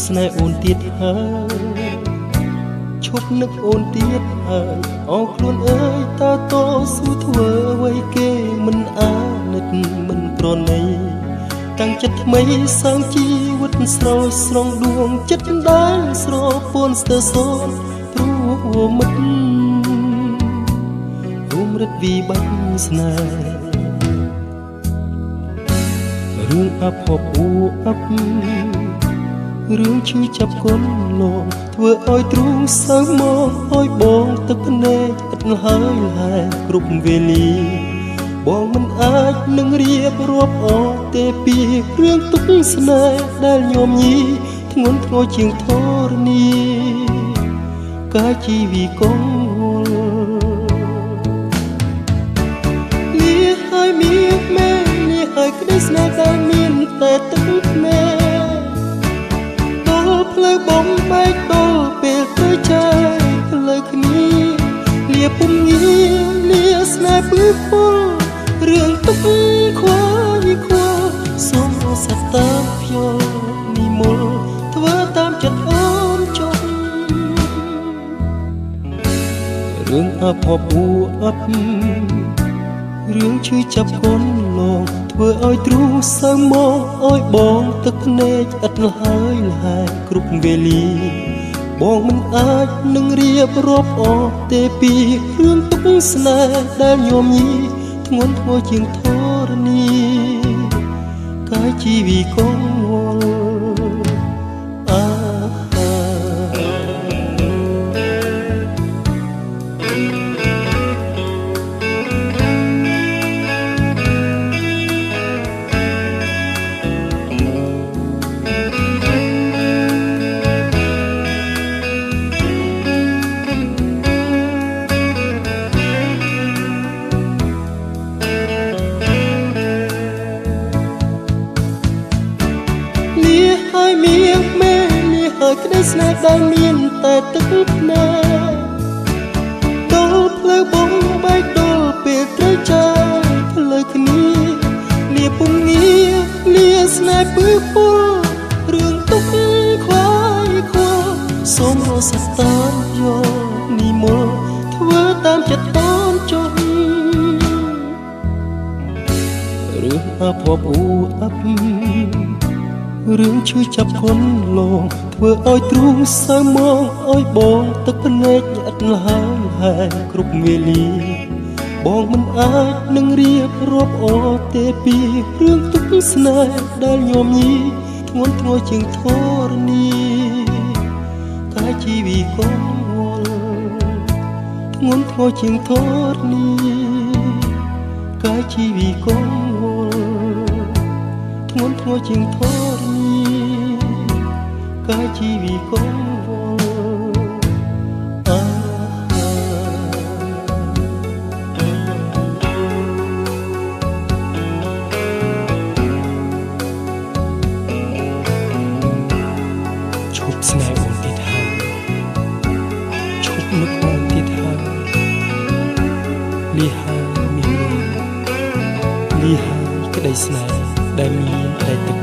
ស្នេហ៍អូនទៀតហើយឈប់នឹកអូនទៀតហើយអោខ្លួនអើយតើតស៊ូធ្វើអ្វីគេមិនអាណិតមិនប្រណីតាំងចិត្តថ្មីសាងជីវិតស្រោចស្រង់ដួងចិត្តដែលស្រពោនស្ទើរសូនព្រោះមិត្តរួមរឹតវិបត្តិស្នេហ៍រឿងអភ័ព្វអប់រឿងឈឺចាប់កូនលោធ្វើឲ្យទ្រូងសៅមកឲ្យបងទឹកភ្នែកឥតហើយហែគ្រប់វេលាបងមិនអាចនឹងរៀបរាប់អស់ទេពីរឿងទុក្ខស្នេហ៍ដែលញោមញីធ្ងន់ធ្ងរជាងធរណីកាយជីវិតកងលាហើយមានមែនលាហើយក្តីស្នេហ៍ដែលមានតែទឹកភ្នែកផ្លូវបំបែកដល់ពេលទៅចាយផ្លូវគ្នាលាពុំងាលាស្នេហ៍ពឹងពុលរឿងទុកខ្វាយខ្វល់សូមសត្វតាមភ្យល់និមលធ្វើតាមចិត្តអូនចុះរឿងអភ័ព្វអប់រឿងឈឺចាប់កូនលងធ្វើឲ្យទ្រូងសៅមកឲ្យបងទឹកភ្នែកឥតហើយលហែគ្រប់វេលាបងមិនអាចនឹងរៀបរាប់អស់ទេពីរឿងទុក្ខស្នេហ៍ដែលញោមញីធ្ងន់ធ្ងរជាងធរណីកាយជីវិតកងវល់ហើយមានមែនលាហើយក្តីស្នេហ៍ដែលមានតែទឹកភ្នែកដល់ផ្លូវបំបែកដល់ពេលត្រូវចាយផ្លូវគ្នាលាពុំងាលាស្នេហ៍ពឹងពុលរឿងទុកខ្វាយខ្វល់សូមរសាតាមយកនិមលធ្វើតាមចិត្តអូនចុះរឿងអភ័ព្វអប់រឿងឈឺចាប់កូនលងធ្វើឲ្យទ្រូងសៅមកឲ្យបងទឹកភ្នែកឥតហើយហែគ្រប់វេលាបងមិនអាចនឹងរៀបរាប់អស់ទេពីរឿងទុក្ខស្នេហ៍ដែលញោមញីធ្ងន់ធ្ងរជាងធរណីកាយជីវិតកងវល់ធ្ងន់ធ្ងរជាងធរណីកាយជីវិតកងវល់ធ្ងន់ធ្ងរជាងធរណីកាយជីវិតកងវល់ឈប់ស្នេហ៍អូនទៀតហើយឈប់នឹកអូនទៀតហើយលីហើយមានលីហើយក្តីស្នេហ៍ដែលមានតែទឹក